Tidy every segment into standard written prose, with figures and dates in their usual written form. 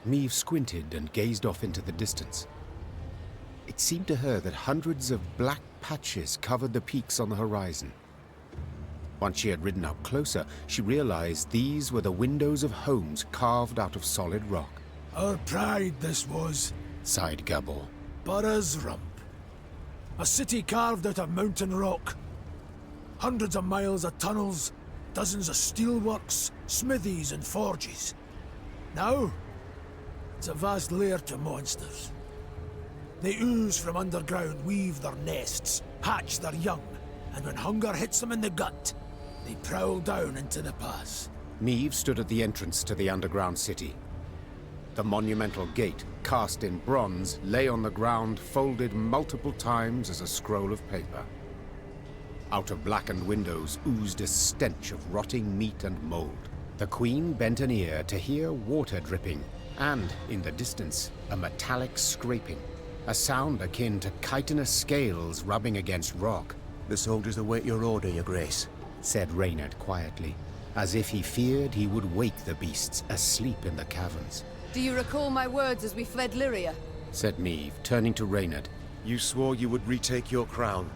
Meve squinted and gazed off into the distance. It seemed to her that hundreds of black patches covered the peaks on the horizon. Once she had ridden up closer, she realized these were the windows of homes carved out of solid rock. Our pride this was, Sighed Gabor. Burra's Rump. A city carved out of mountain rock. Hundreds of miles of tunnels, dozens of steelworks, smithies and forges. Now, it's a vast lair to monsters. They ooze from underground, weave their nests, hatch their young, and when hunger hits them in the gut, they prowl down into the pass. Meve stood at the entrance to the underground city. The monumental gate, cast in bronze, lay on the ground, folded multiple times as a scroll of paper. Out of blackened windows oozed a stench of rotting meat and mold. The Queen bent an ear to hear water dripping, and, in the distance, a metallic scraping. A sound akin to chitinous scales rubbing against rock. The soldiers await your order, Your Grace, said Reynard quietly, as if he feared he would wake the beasts asleep in the caverns. Do you recall my words as we fled Lyria? Said Meve, turning to Reynard. You swore you would retake your crown,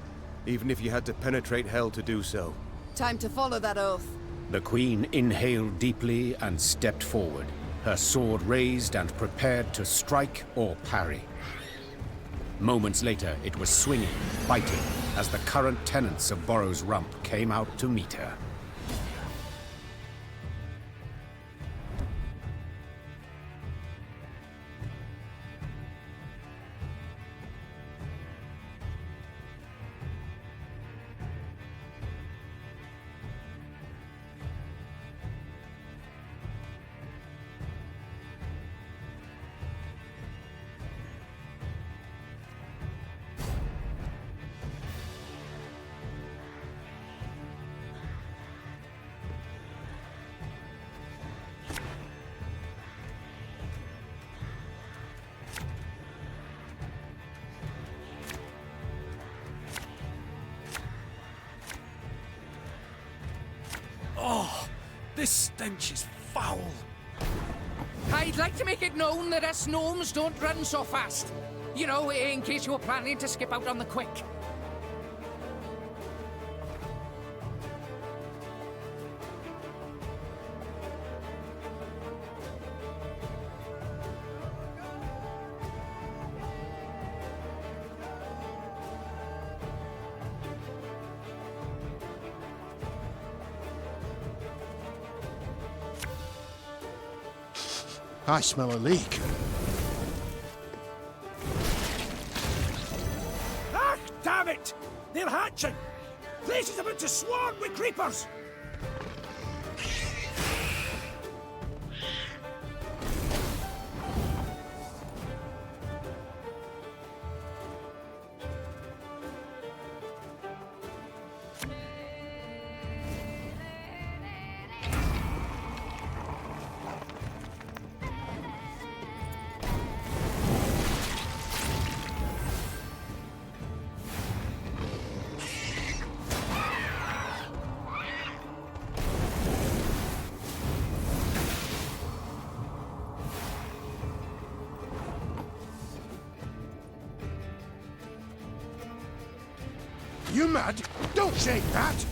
even if you had to penetrate hell to do so. Time to follow that oath. The Queen inhaled deeply and stepped forward, her sword raised and prepared to strike or parry. Moments later, it was swinging, biting, as the current tenants of Burra's Rump came out to meet her. Oh, this stench is foul. I'd like to make it known that us gnomes don't run so fast. You know, in case you were planning to skip out on the quick. I smell a leak. Ah, damn it! They're hatching! Place is about to swarm with creepers! You mad? Don't shake that!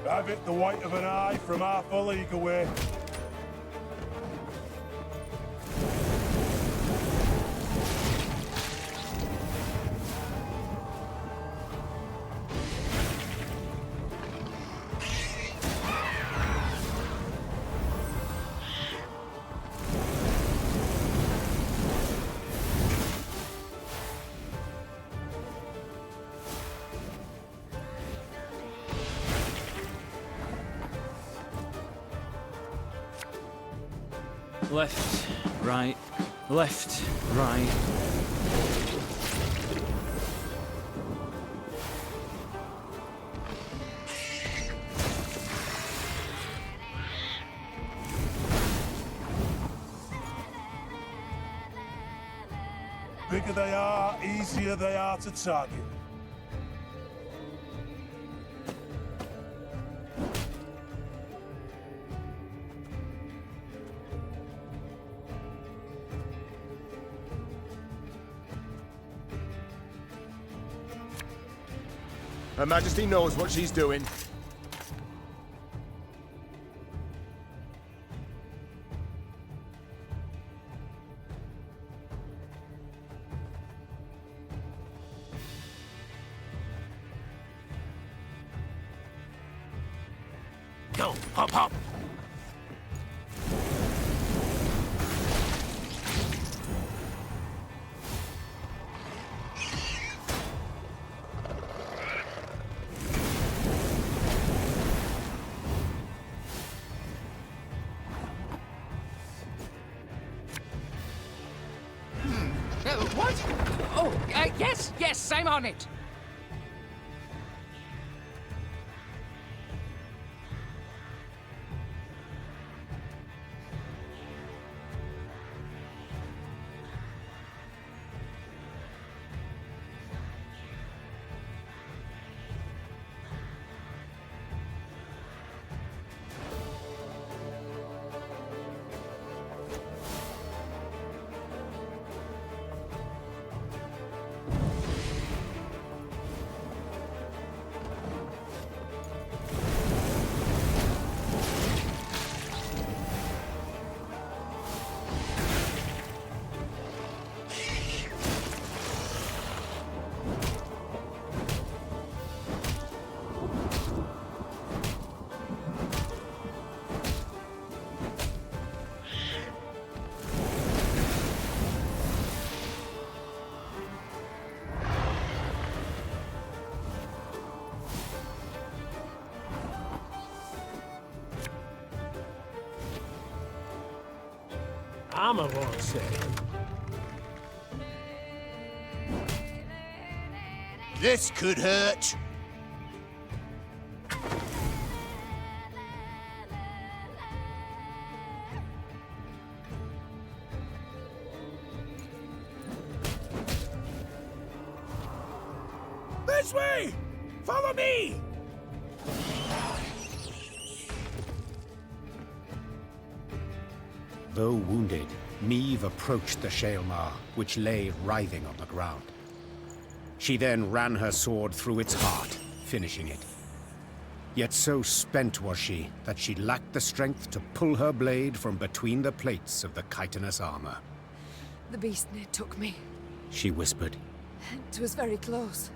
Have it the white of an eye from half a league away. Left, right, left, right. Bigger they are, easier they are to target. Her Majesty knows what she's doing. Go, hop, hop. What? Oh, yes, I'm on it. I'm a wrong say. This could hurt. This way! Follow me! Though wounded, Meve approached the Shaelmar, which lay writhing on the ground. She then ran her sword through its heart, finishing it. Yet so spent was she that she lacked the strength to pull her blade from between the plates of the chitinous armor. The beast near took me. She whispered. It was very close.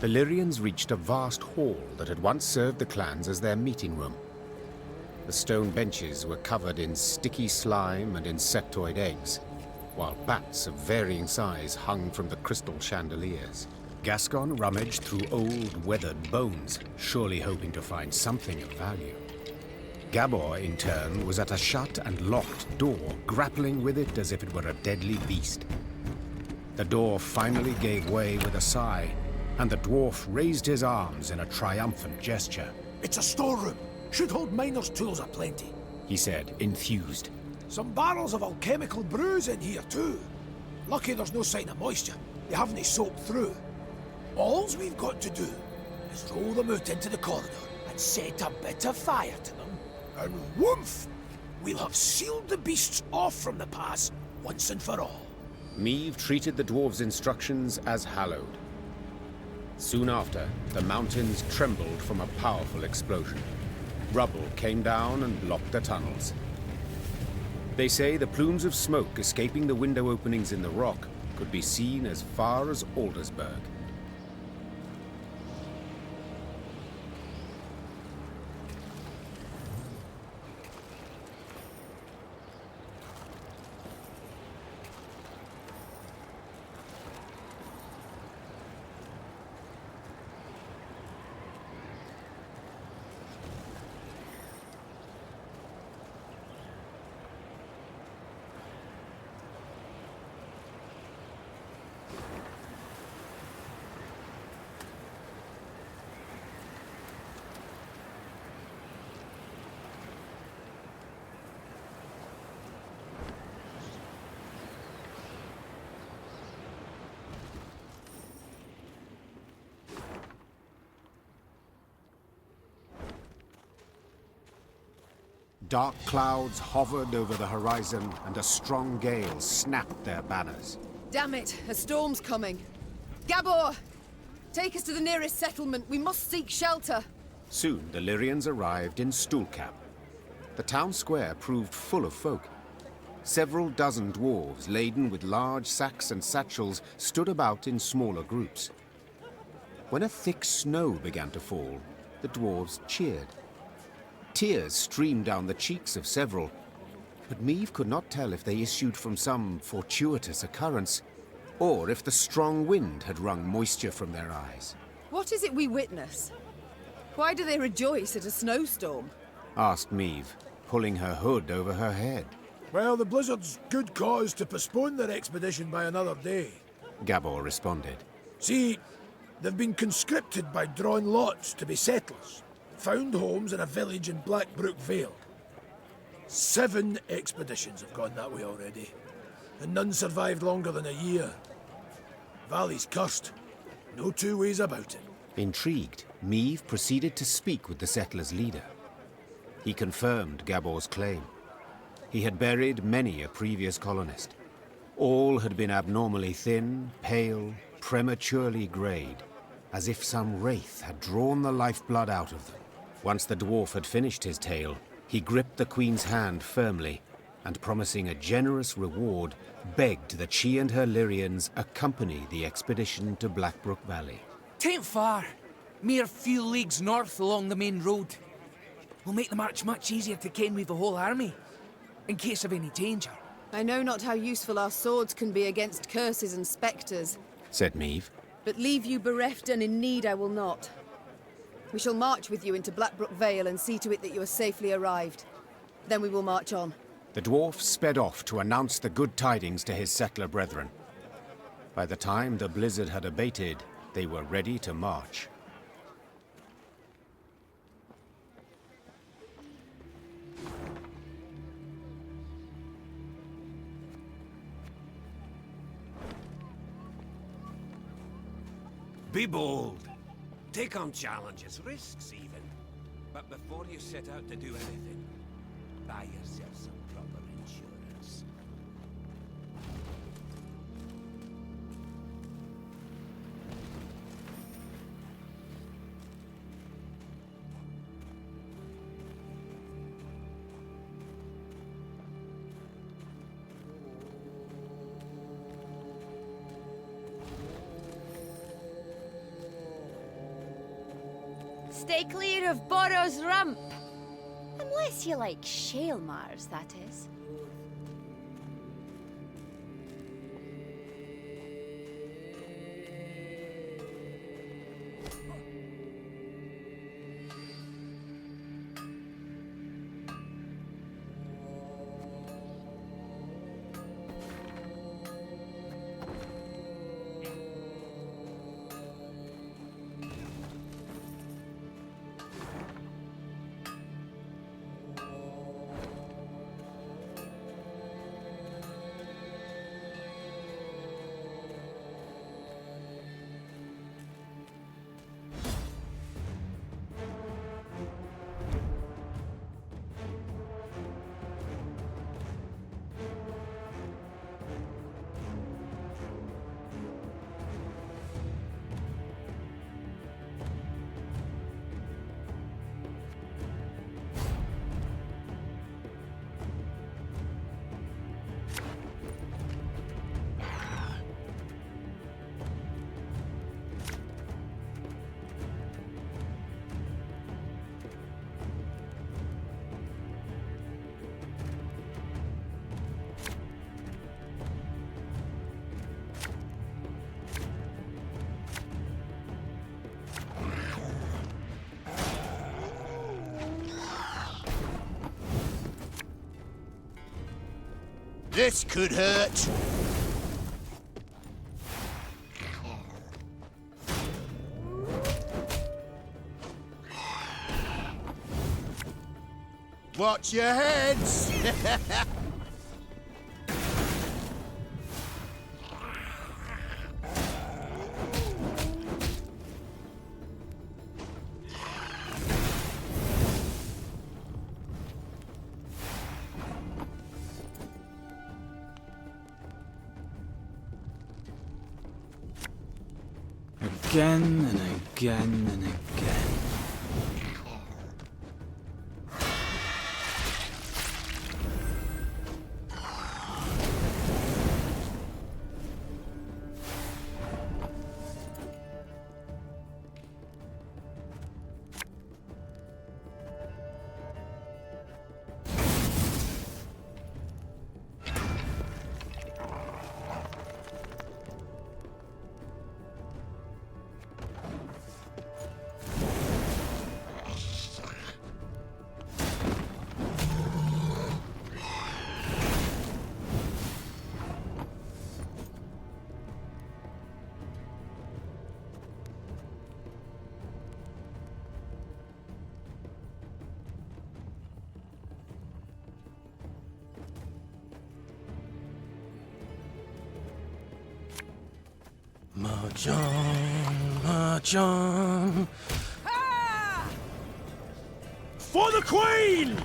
The Lyrians reached a vast hall that had once served the clans as their meeting room. The stone benches were covered in sticky slime and insectoid eggs, while bats of varying size hung from the crystal chandeliers. Gascon rummaged through old, weathered bones, surely hoping to find something of value. Gabor, in turn, was at a shut and locked door, grappling with it as if it were a deadly beast. The door finally gave way with a sigh, and the dwarf raised his arms in a triumphant gesture. It's a storeroom. Should hold miners' tools aplenty. He said, enthused. Some barrels of alchemical brews in here too. Lucky there's no sign of moisture. They haven't soaked through. All's we've got to do is roll them out into the corridor and set a bit of fire to them, and whoomph! We'll have sealed the beasts off from the pass once and for all. Meave treated the dwarves' instructions as hallowed. Soon after, the mountains trembled from a powerful explosion. Rubble came down and blocked the tunnels. They say the plumes of smoke escaping the window openings in the rock could be seen as far as Aldersburg. Dark clouds hovered over the horizon, and a strong gale snapped their banners. Damn it, a storm's coming. Gabor! Take us to the nearest settlement. We must seek shelter. Soon the Lyrians arrived in Stuhlkap. The town square proved full of folk. Several dozen dwarves, laden with large sacks and satchels, stood about in smaller groups. When a thick snow began to fall, the dwarves cheered. Tears streamed down the cheeks of several, but Meave could not tell if they issued from some fortuitous occurrence, or if the strong wind had wrung moisture from their eyes. What is it we witness? Why do they rejoice at a snowstorm? Asked Meave, pulling her hood over her head. Well, the Blizzard's good cause to postpone their expedition by another day. Gabor responded. See, they've been conscripted by drawn lots to be settlers. Found homes in a village in Blackbrook Vale. 7 expeditions have gone that way already, and none survived longer than a year. Valley's cursed. No two ways about it. Intrigued, Meave proceeded to speak with the settlers' leader. He confirmed Gabor's claim. He had buried many a previous colonist. All had been abnormally thin, pale, prematurely greyed, as if some wraith had drawn the lifeblood out of them. Once the dwarf had finished his tale, he gripped the Queen's hand firmly, and promising a generous reward, begged that she and her Lyrians accompany the expedition to Blackbrook Valley. 'Tain't far. Mere few leagues north along the main road. We'll make the march much easier to ken with the whole army, in case of any danger. I know not how useful our swords can be against curses and spectres, Said Meave. but leave you bereft and in need I will not. We shall march with you into Blackbrook Vale and see to it that you are safely arrived. Then we will march on. The dwarf sped off to announce the good tidings to his settler brethren. By the time the blizzard had abated, they were ready to march. Be bold. Take on challenges, risks even. But before you set out to do anything, buy yourself some proper insurance. Stay clear of Borrow's Rump. Unless you like shale Mars, that is. This could hurt. Watch your heads! Again and again and again. Mahjong. For the Queen!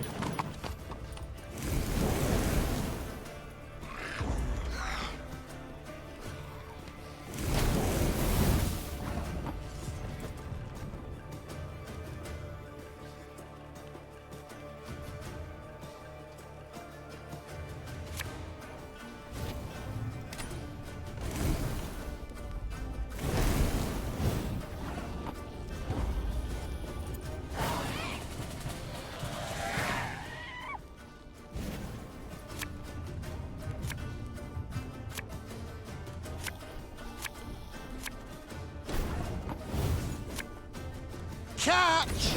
Catch!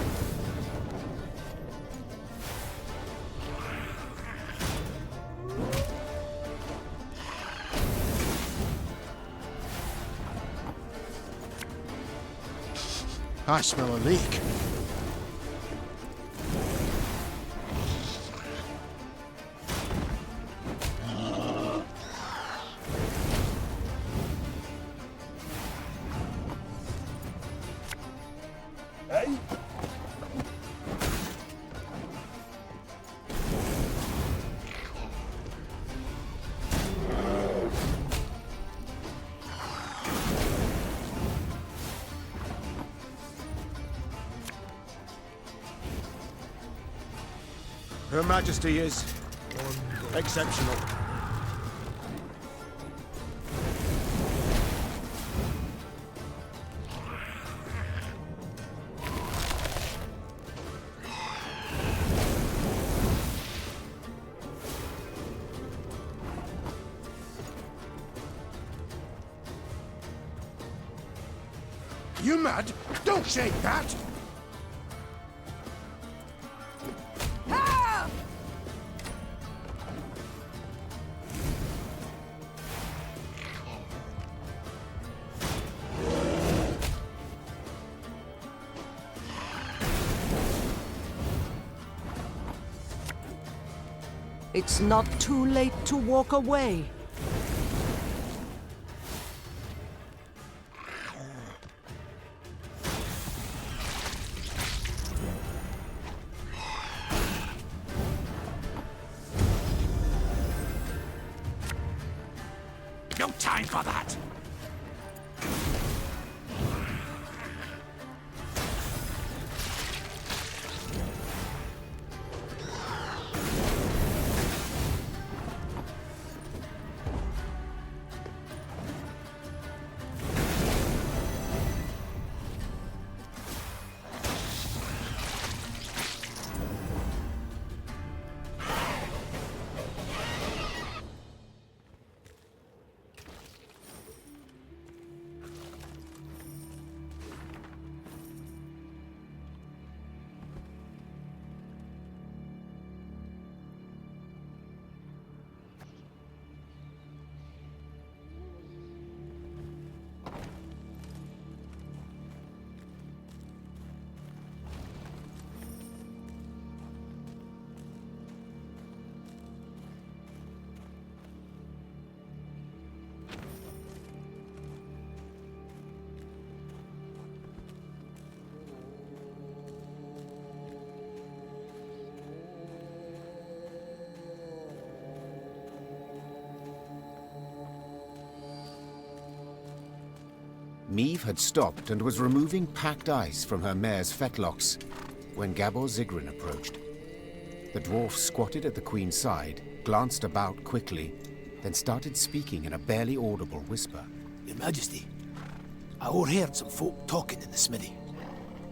I smell a leak. Hey? Her Majesty is exceptional. You mad? Don't shake that! It's not too late to walk away. No time for that! Meve had stopped and was removing packed ice from her mare's fetlocks when Gabor Zigrin approached. The dwarf squatted at the Queen's side, glanced about quickly, then started speaking in a barely audible whisper. Your Majesty, I overheard some folk talking in the smithy.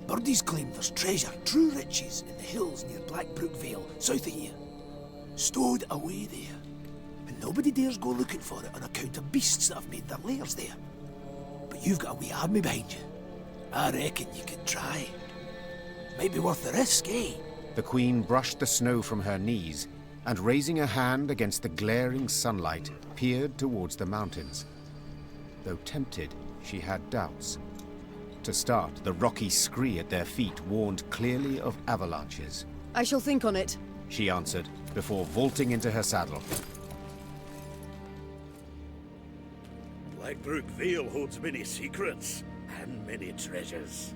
Birdies claim there's treasure, true riches, in the hills near Blackbrook Vale, south of here. Stowed away there. And nobody dares go looking for it on account of beasts that have made their lairs there. But you've got a wee army behind you. I reckon you could try. Might be worth the risk, eh? The Queen brushed the snow from her knees and, raising a hand against the glaring sunlight, peered towards the mountains. Though tempted, she had doubts. To start, the rocky scree at their feet warned clearly of avalanches. I shall think on it, she answered, before vaulting into her saddle. Blackbrook Vale holds many secrets and many treasures.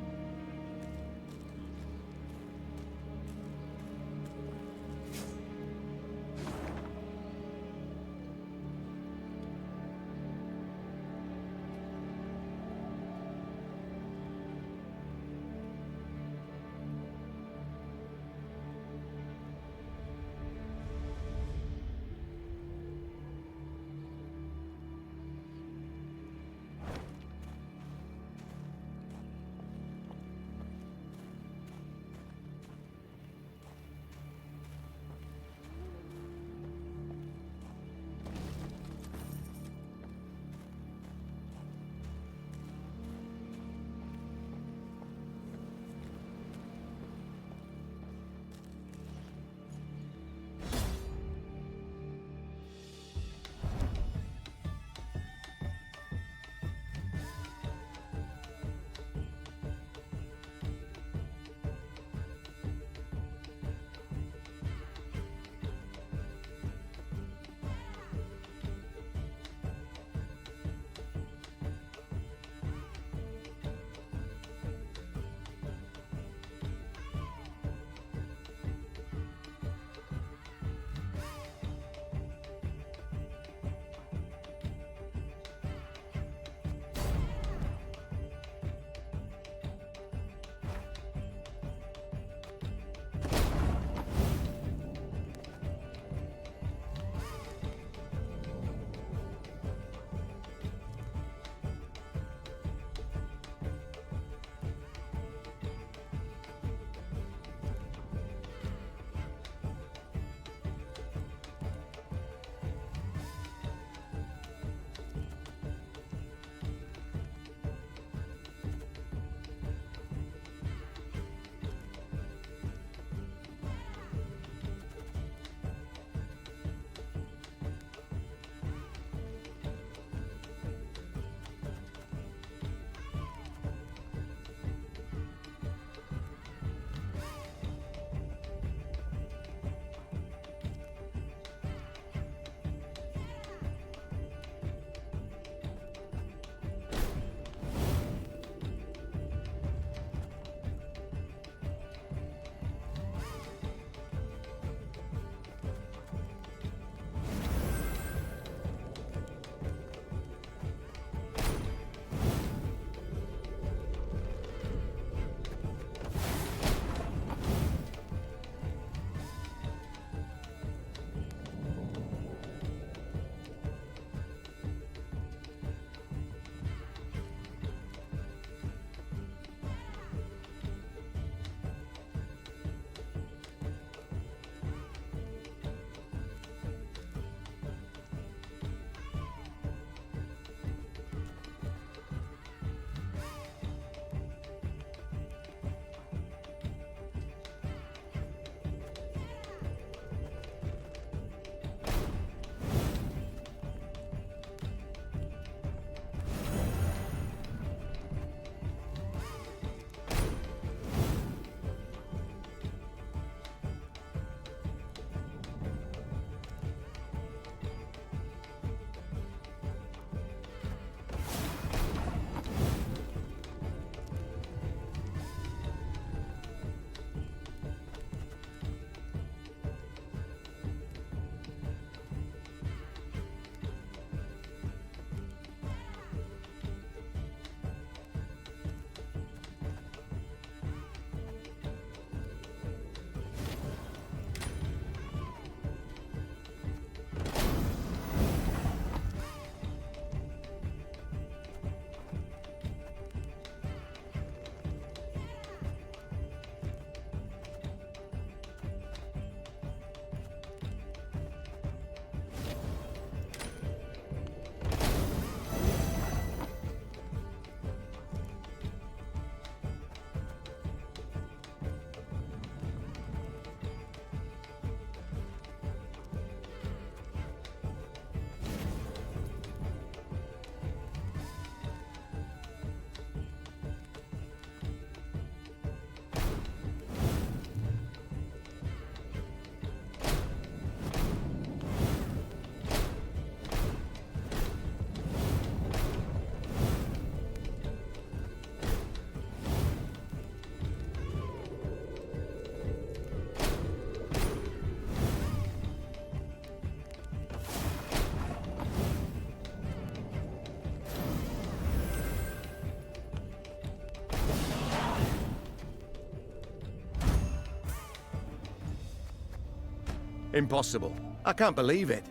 Impossible. I can't believe it.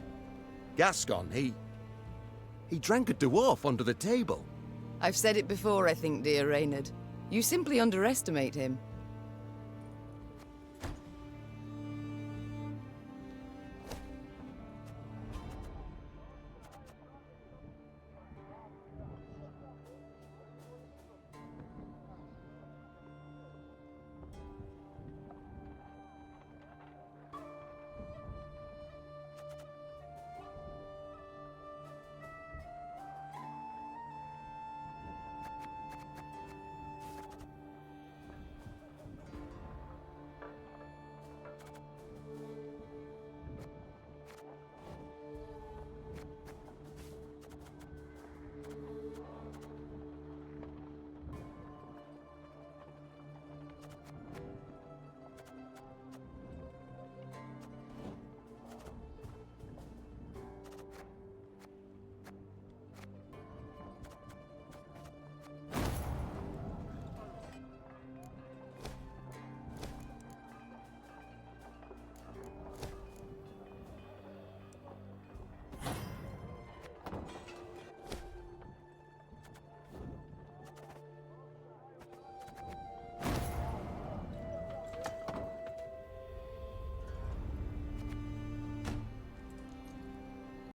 Gascon, he drank a dwarf under the table. I've said it before, I think, dear Reynard. You simply underestimate him.